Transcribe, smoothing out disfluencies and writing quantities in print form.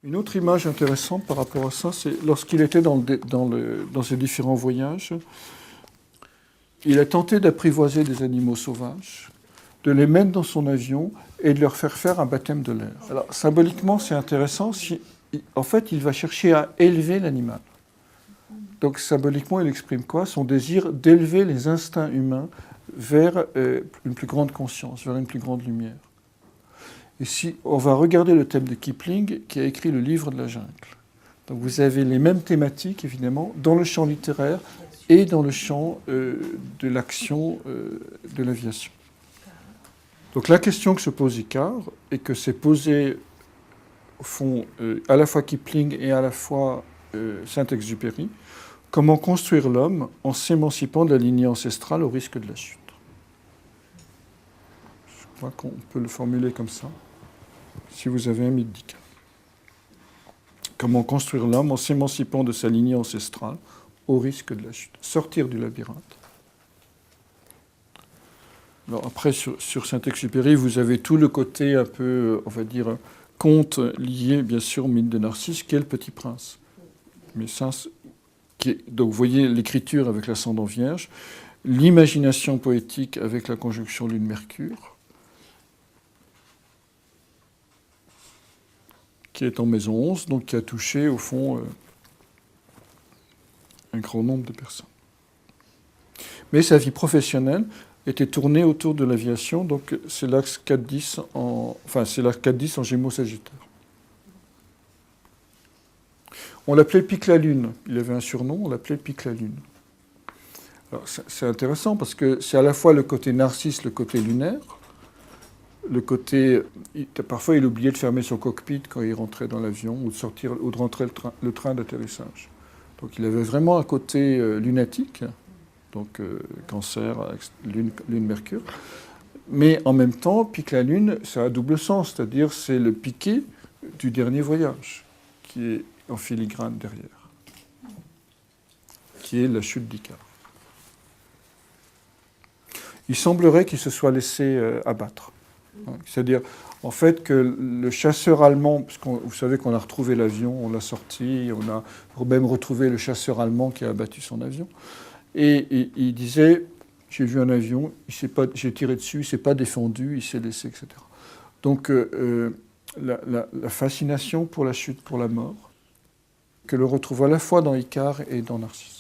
Une autre image intéressante par rapport à ça, c'est lorsqu'il était dans ses différents voyages, il a tenté d'apprivoiser des animaux sauvages, de les mettre dans son avion et de leur faire un baptême de l'air. Alors, symboliquement, c'est intéressant. En fait, il va chercher à élever l'animal. Donc, symboliquement, il exprime quoi? Son désir d'élever les instincts humains vers une plus grande conscience, vers une plus grande lumière. Et si on va regarder le thème de Kipling, qui a écrit le livre de la jungle. Donc vous avez les mêmes thématiques, évidemment, dans le champ littéraire et dans le champ de l'action de l'aviation. Donc la question que se pose Icare, et que s'est posée, au fond, à la fois Kipling et à la fois Saint-Exupéry, comment construire l'homme en s'émancipant de la lignée ancestrale au risque de la chute. Je crois qu'on peut le formuler comme ça. Si vous avez un mythe d'Icare. Comment construire l'homme en s'émancipant de sa lignée ancestrale au risque de la chute. Sortir du labyrinthe. Alors après, sur Saint-Exupéry, vous avez tout le côté un peu, on va dire, conte lié, bien sûr, au mythe de Narcisse, qui est le Petit Prince. Mais ça, donc vous voyez l'écriture avec l'ascendant vierge, l'imagination poétique avec la conjonction Lune-Mercure, qui est en maison 11, donc qui a touché, au fond, un grand nombre de personnes. Mais sa vie professionnelle était tournée autour de l'aviation, donc c'est l'axe 4-10 c'est l'axe 4-10 en Gémeaux-Sagittaire. On l'appelait Pique la Lune. Il avait un surnom, on l'appelait Pique la Lune. Alors c'est intéressant parce que c'est à la fois le côté narcisse, le côté lunaire, le côté... Parfois, il oubliait de fermer son cockpit quand il rentrait dans l'avion ou de rentrer le train d'atterrissage. Donc il avait vraiment un côté lunatique, donc Cancer, Lune-Mercure. Mais en même temps, pique la Lune, ça a double sens, c'est-à-dire c'est le piqué du dernier voyage, qui est en filigrane derrière, qui est la chute d'Icare. Il semblerait qu'il se soit laissé abattre. C'est-à-dire, en fait, que le chasseur allemand, parce que vous savez qu'on a retrouvé l'avion, on l'a sorti, on a même retrouvé le chasseur allemand qui a abattu son avion, et il disait, j'ai vu un avion, j'ai tiré dessus, il ne s'est pas défendu, il s'est laissé, etc. Donc, la fascination pour la chute, pour la mort, que l'on retrouve à la fois dans Icare et dans Narcisse.